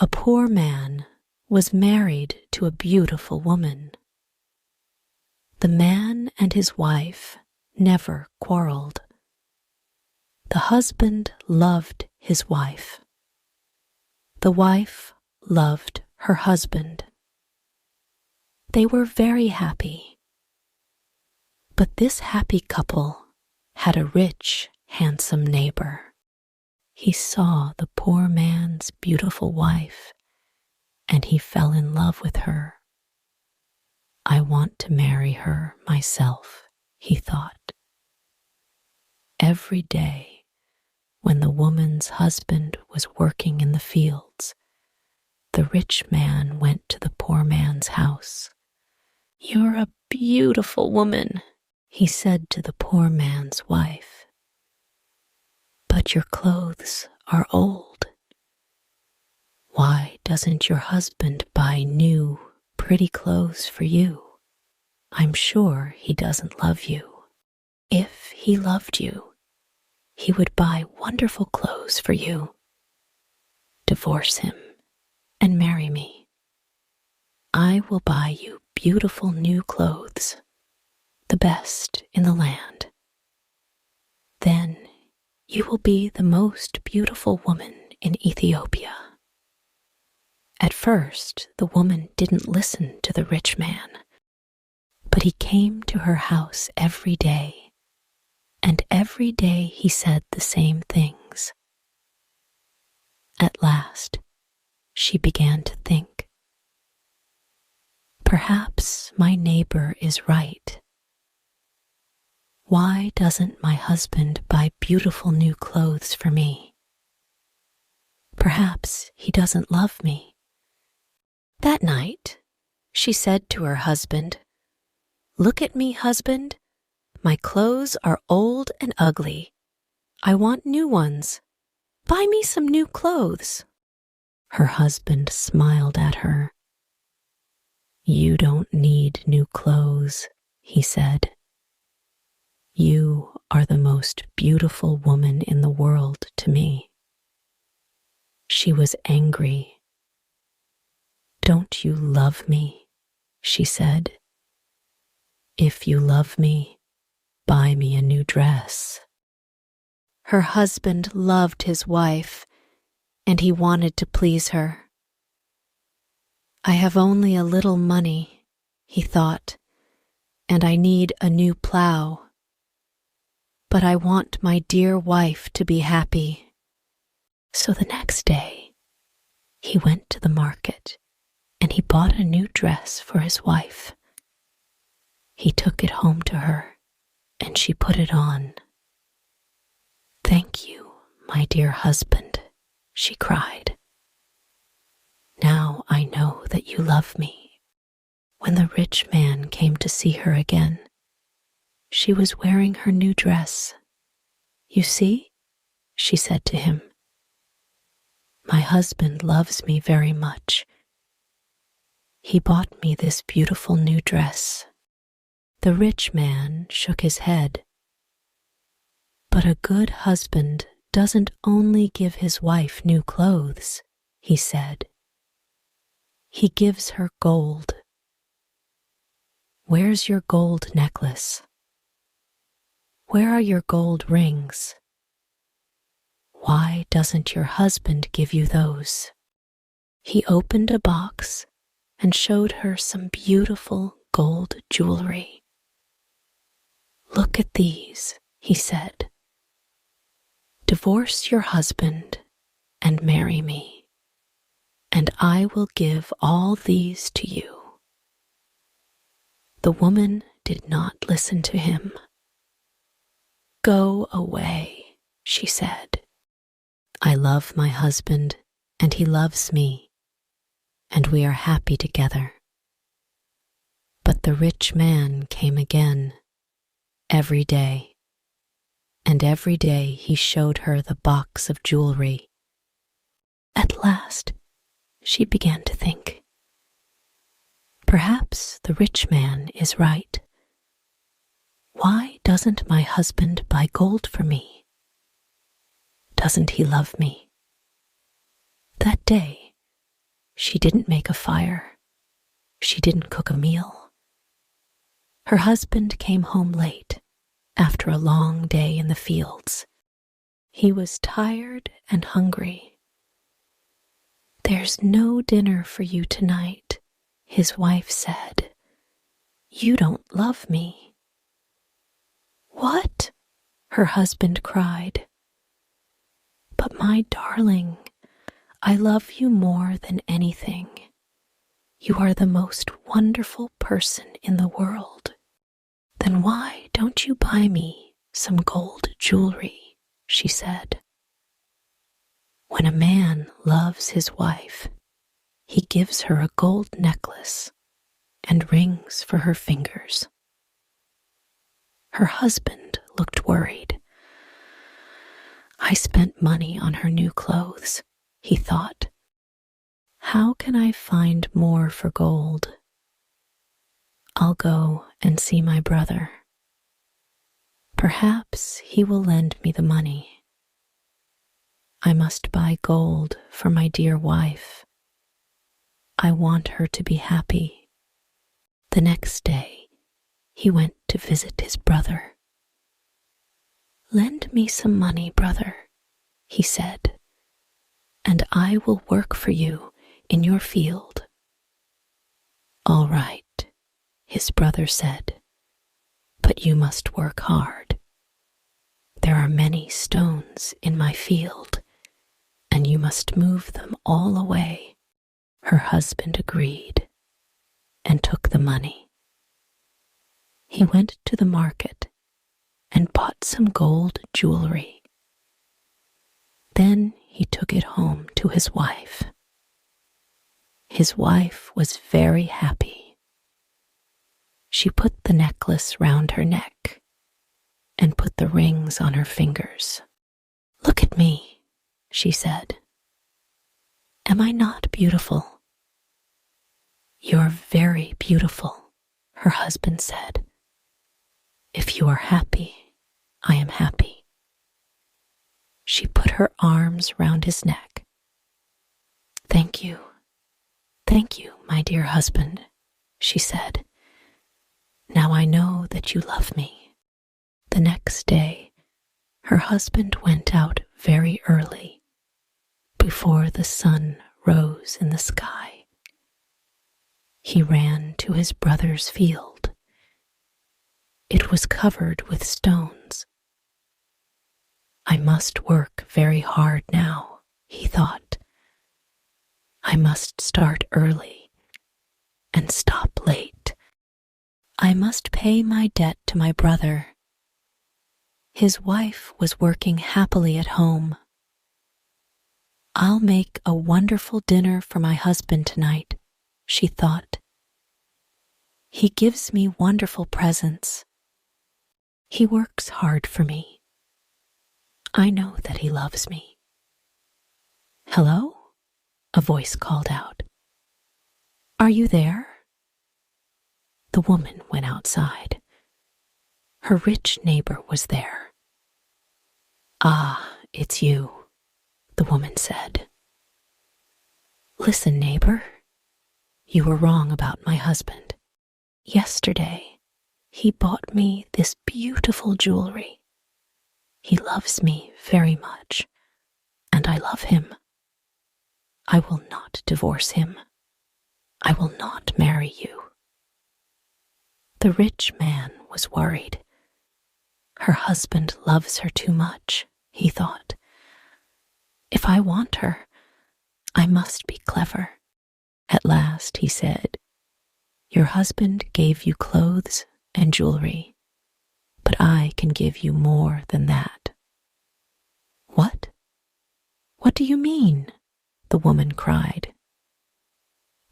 A poor man was married to a beautiful woman. The man and his wife never quarrelled. The husband loved his wife. The wife loved her husband. They were very happy. But this happy couple had a rich, handsome neighbor. He saw the poor man's beautiful wife, and he fell in love with her. I want to marry her myself, he thought. Every day, when the woman's husband was working in the fields, the rich man went to the poor man's house. "You're a beautiful woman," he said to the poor man's wife. "But your clothes are old. Why doesn't your husband buy new, pretty clothes for you? I'm sure he doesn't love you. If he loved you, he would buy wonderful clothes for you. Divorce him and marry me. I will buy you beautiful new clothes, the best in the land. Then you will be the most beautiful woman in Ethiopia." At first, the woman didn't listen to the rich man, but he came to her house every day, and every day he said the same things. At last, she began to think, "Perhaps my neighbor is right. Why doesn't my husband buy beautiful new clothes for me? Perhaps he doesn't love me." That night, she said to her husband, "Look at me, husband. My clothes are old and ugly. I want new ones. Buy me some new clothes." Her husband smiled at her. "You don't need new clothes," he said. "You are the most beautiful woman in the world to me." She was angry. "Don't you love me?" she said. "If you love me, buy me a new dress." Her husband loved his wife, and he wanted to please her. "I have only a little money," he thought, "and I need a new plow. But I want my dear wife to be happy." So the next day, he went to the market and he bought a new dress for his wife. He took it home to her and she put it on. "Thank you, my dear husband," she cried. "Now I know that you love me." When the rich man came to see her again, she was wearing her new dress. "You see," she said to him, "my husband loves me very much. He bought me this beautiful new dress." The rich man shook his head. "But a good husband doesn't only give his wife new clothes," he said. "He gives her gold. Where's your gold necklace? Where are your gold rings? Why doesn't your husband give you those?" He opened a box and showed her some beautiful gold jewelry. "Look at these," he said. "Divorce your husband and marry me, and I will give all these to you." The woman did not listen to him. "Go away," she said. "I love my husband, and he loves me, and we are happy together." But the rich man came again, every day, and every day he showed her the box of jewelry. At last, she began to think, "Perhaps the rich man is right. Why doesn't my husband buy gold for me? Doesn't he love me?" That day, She didn't make a fire. She didn't cook a meal. Her husband came home late after a long day in the fields. He was tired and hungry. "There's no dinner for you tonight," his wife said. "You don't love me." "What?" her husband cried. "But my darling, I love you more than anything. You are the most wonderful person in the world. Then why don't you buy me some gold jewelry?" she said. When a man loves his wife, he gives her a gold necklace and rings for her fingers. Her husband looked worried. "I spent money on her new clothes," he thought. "How can I find more for gold? I'll go and see my brother. Perhaps he will lend me the money. I must buy gold for my dear wife. I want her to be happy." The next day, he went to visit his brother. "Lend me some money, brother," he said, "and I will work for you in your field." "All right," his brother said, "but you must work hard. There are many stones in my field, and you must move them all away." Her husband agreed and took the money. He went to the market and bought some gold jewelry. Then he took it home to his wife. His wife was very happy. She put the necklace round her neck and put the rings on her fingers. "Look at me," she said. "Am I not beautiful?" "You're very beautiful," her husband said. "If you are happy, I am happy." She put her arms round his neck. Thank you, my dear husband," she said. "Now I know that you love me." The next day, her husband went out very early, before the sun rose in the sky. He ran to his brother's field. It was covered with stones. "I must work very hard now," he thought. "I must start early and stop late. I must pay my debt to my brother." His wife was working happily at home. "I'll make a wonderful dinner for my husband tonight," she thought. "He gives me wonderful presents. He works hard for me. I know that he loves me." "Hello?" a voice called out. "Are you there?" The woman went outside. Her rich neighbor was there. "Ah, it's you," the woman said. "Listen, neighbor, you were wrong about my husband. Yesterday, he bought me this beautiful jewelry. He loves me very much, and I love him. I will not divorce him. I will not marry you." The rich man was worried. Her husband loves her too much, he thought. If I want her, I must be clever. At last he said, "Your husband gave you clothes and jewelry, but I can give you more than that." "What? What do you mean?" the woman cried.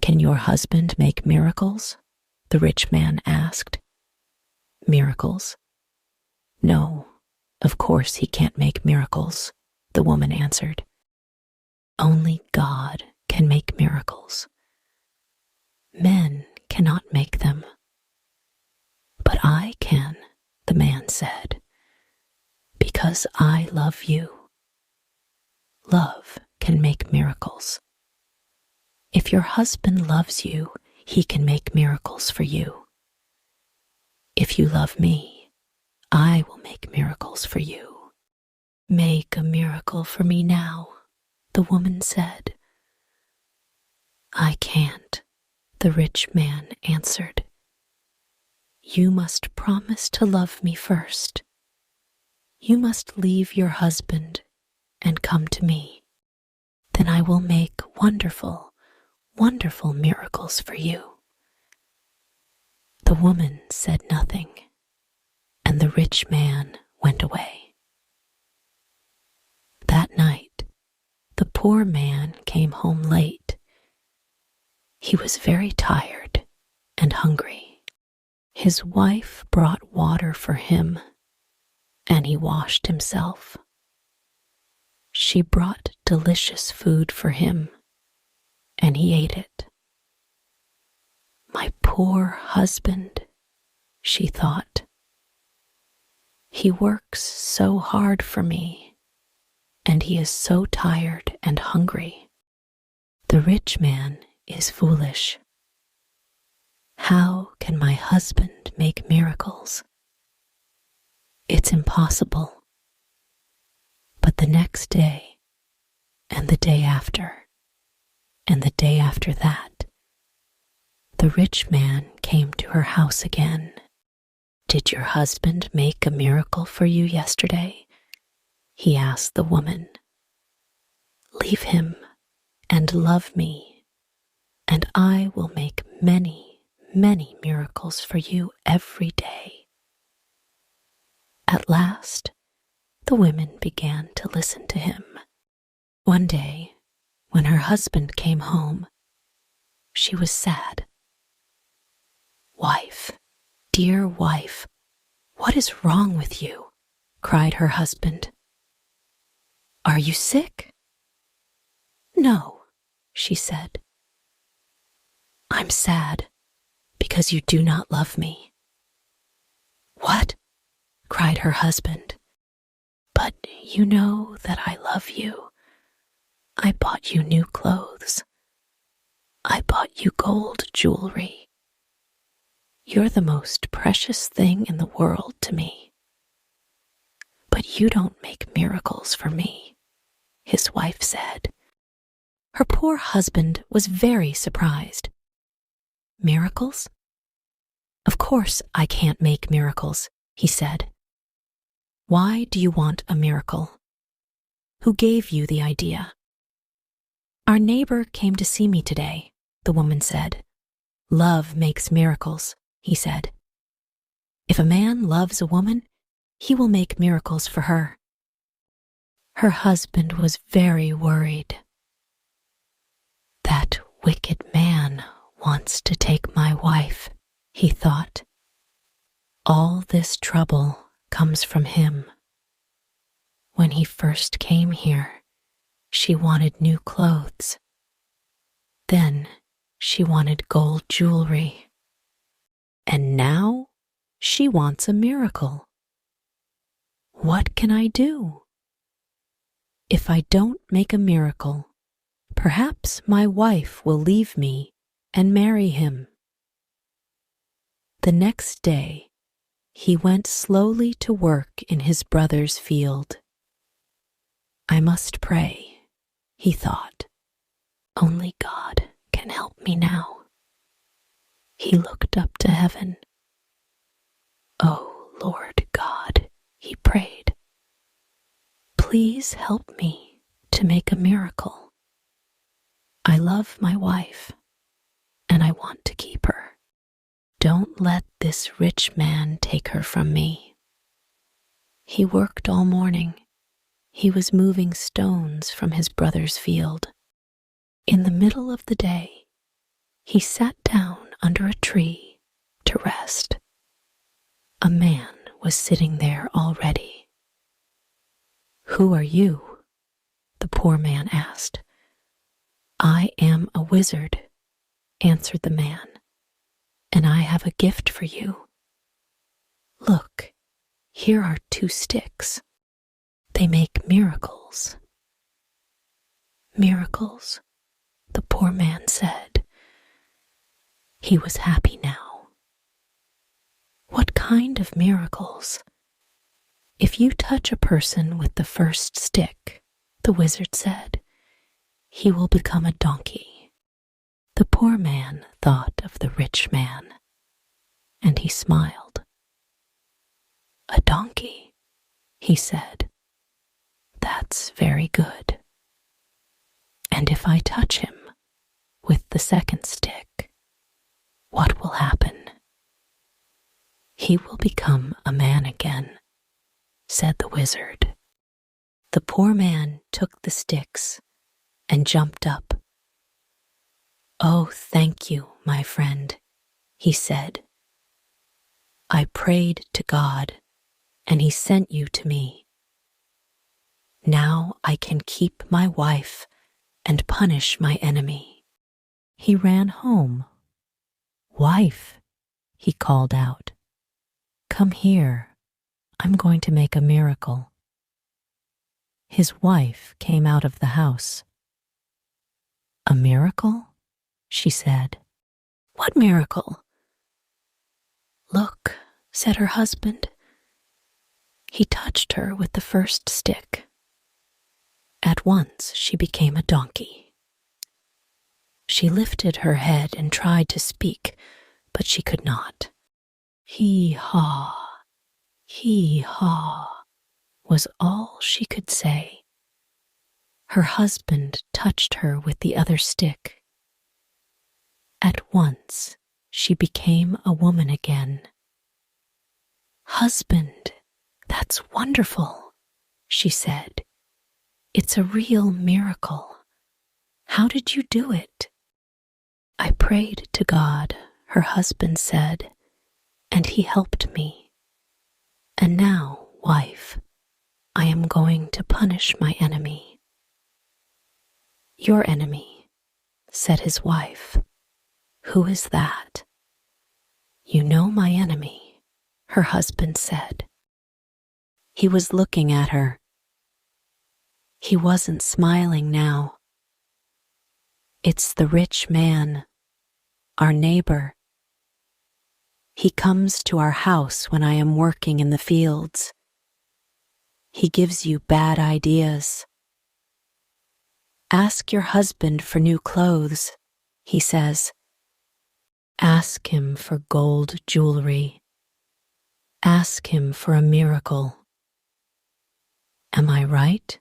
"Can your husband make miracles?" the rich man asked. "Miracles? No, of course he can't make miracles," the woman answered. "Only God can make miracles. Men cannot make them." "But I can," the man said, "because I love you. Love can make miracles. If If your husband loves you, he can make miracles for you. If you love me, I will make miracles for you. Make a miracle for me now, the woman said. I can't, the rich man answered. You must promise to love me first. You must leave your husband and come to me. Then I will make wonderful, wonderful miracles for you. The woman said nothing, and the rich man went away. That night, the poor man came home late. He was very tired and hungry. His wife brought water for him, and he washed himself. She brought delicious food for him, and he ate it. My poor husband, she thought. He works so hard for me, and he is so tired and hungry. The rich man is foolish. How can my husband make miracles? It's impossible. But the next day, and the day after, and the day after that, the rich man came to her house again. Did your husband make a miracle for you yesterday? He asked the woman. Leave him and love me, and I will make many, many miracles for you every day. At last, the women began to listen to him. One day, when her husband came home, she was sad. Wife, dear wife, what is wrong with you? Cried her husband. Are you sick? No, she said. I'm sad because you do not love me. What? Cried her husband. But you know that I love you. I bought you new clothes. I bought you gold jewelry. You're the most precious thing in the world to me. But you don't make miracles for me, his wife said. Her poor husband was very surprised. Miracles? Of course I can't make miracles, he said. Why do you want a miracle? Who gave you the idea? Our neighbor came to see me today, the woman said. Love makes miracles, he said. If a man loves a woman, he will make miracles for her. Her husband was very worried. That wicked man wants to take my wife, he thought. All this trouble comes from him. When he first came here, she wanted new clothes. Then she wanted gold jewelry. And now she wants a miracle. What can I do? If I don't make a miracle, perhaps my wife will leave me and marry him. The next day, he went slowly to work in his brother's field. I must pray, he thought. Only God can help me now. He looked up to heaven. Oh, Lord God, he prayed. Please help me to make a miracle. I love my wife, and I want to keep her. Don't let this rich man take her from me. He worked all morning. He was moving stones from his brother's field. In the middle of the day, he sat down under a tree to rest. A man was sitting there already. Who are you? The poor man asked. I am a wizard, answered the man, and I have a gift for you. Look, here are 2 sticks. They make miracles. Miracles? the poor man said. He was happy now. What kind of miracles? If you touch a person with the first stick, the wizard said, he will become a donkey. The poor man thought of the rich man, and he smiled. A donkey, he said. That's very good. And if I touch him with the second stick, what will happen? He will become a man again, said the wizard. The poor man took the sticks and jumped up. Oh, thank you, my friend, he said. I prayed to God, and he sent you to me. Now I can keep my wife and punish my enemy. He ran home. Wife, he called out, come here. I'm going to make a miracle. His wife came out of the house. A miracle? She said. What miracle? Look, said her husband. He touched her with the first stick. At once she became a donkey. She lifted her head and tried to speak, but she could not. Hee-haw, hee-haw, was all she could say. Her husband touched her with the other stick. At once she became a woman again. Husband, that's wonderful, she said. It's a real miracle. How did you do it? I prayed to God, her husband said, and he helped me. And now, wife, I am going to punish my enemy. Your enemy, said his wife. Who is that? You know my enemy, her husband said. He was looking at her. He wasn't smiling now. It's the rich man, our neighbor. He comes to our house when I am working in the fields. He gives you bad ideas. Ask your husband for new clothes, he says. Ask him for gold jewelry. Ask him for a miracle. Am I right?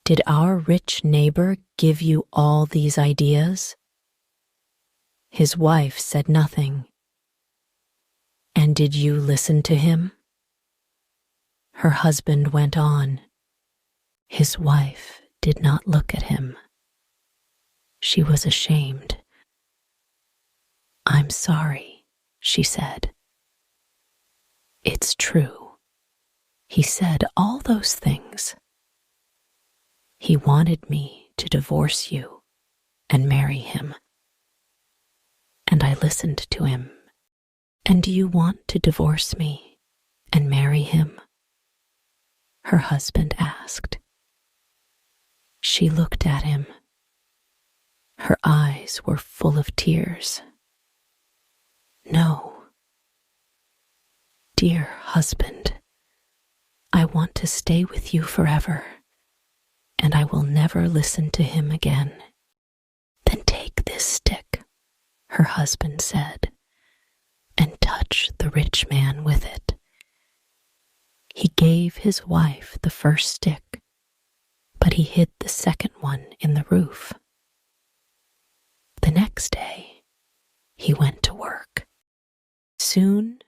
Did our rich neighbor give you all these ideas? His wife said nothing. And did you listen to him? Her husband went on. His wife did not look at him. She was ashamed. I'm sorry, she said. It's true. He said all those things. He wanted me to divorce you and marry him. And I listened to him. And do you want to divorce me and marry him? Her husband asked. She looked at him. Her eyes were full of tears. No. Dear husband, I want to stay with you forever, and I will never listen to him again. Then take this stick, her husband said, and touch the rich man with it. He gave his wife the first stick, but he hid the second one in the roof. The next day, he went to work. Soon,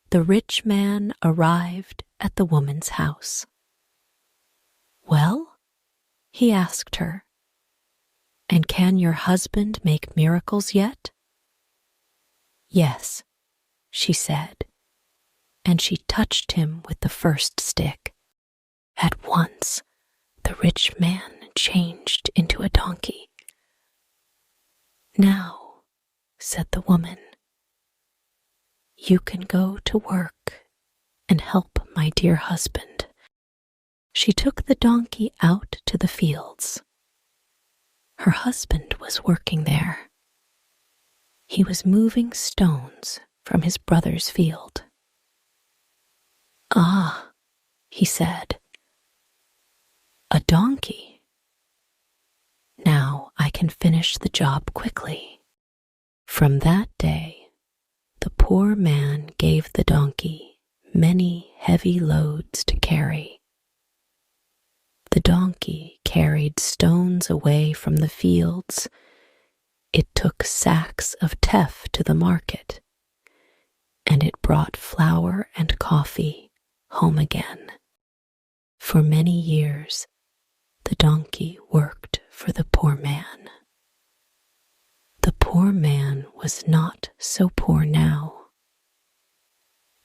the rich man arrived at the woman's house. Well, he asked her, and can your husband make miracles yet? Yes, she said, and she touched him with the first stick. At once, the rich man changed into a donkey. Now, said the woman, you can go to work and help my dear husband. She took the donkey out to the fields. Her husband was working there. He was moving stones from his brother's field. "Ah," he said, "a donkey. Now I can finish the job quickly." From that day, the poor man gave the donkey many heavy loads to carry. The donkey carried stones away from the fields. It took sacks of teff to the market, and it brought flour and coffee home again. For many years, the donkey worked for the poor man. The poor man was not so poor now.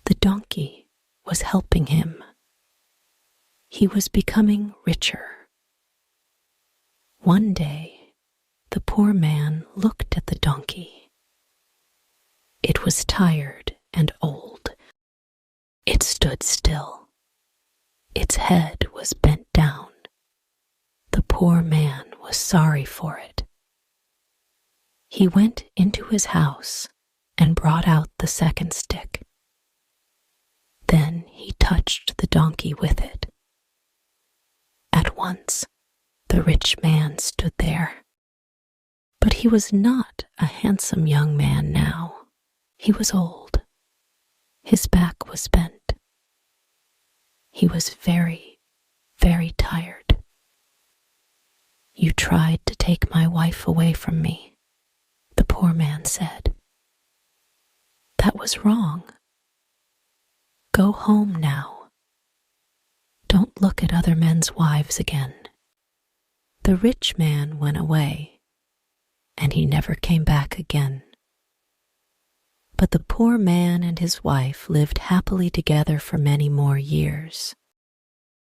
The donkey was helping him. He was becoming richer. One day, the poor man looked at the donkey. It was tired and old. It stood still. Its head was bent down. The poor man was sorry for it. He went into his house and brought out the second stick. Then he touched the donkey with it. At once, the rich man stood there. But he was not a handsome young man now. He was old. His back was bent. He was very, very tired. "You tried to take my wife away from me," the poor man said. "That was wrong. Go home now. Don't look at other men's wives again." The rich man went away, and he never came back again. But the poor man and his wife lived happily together for many more years.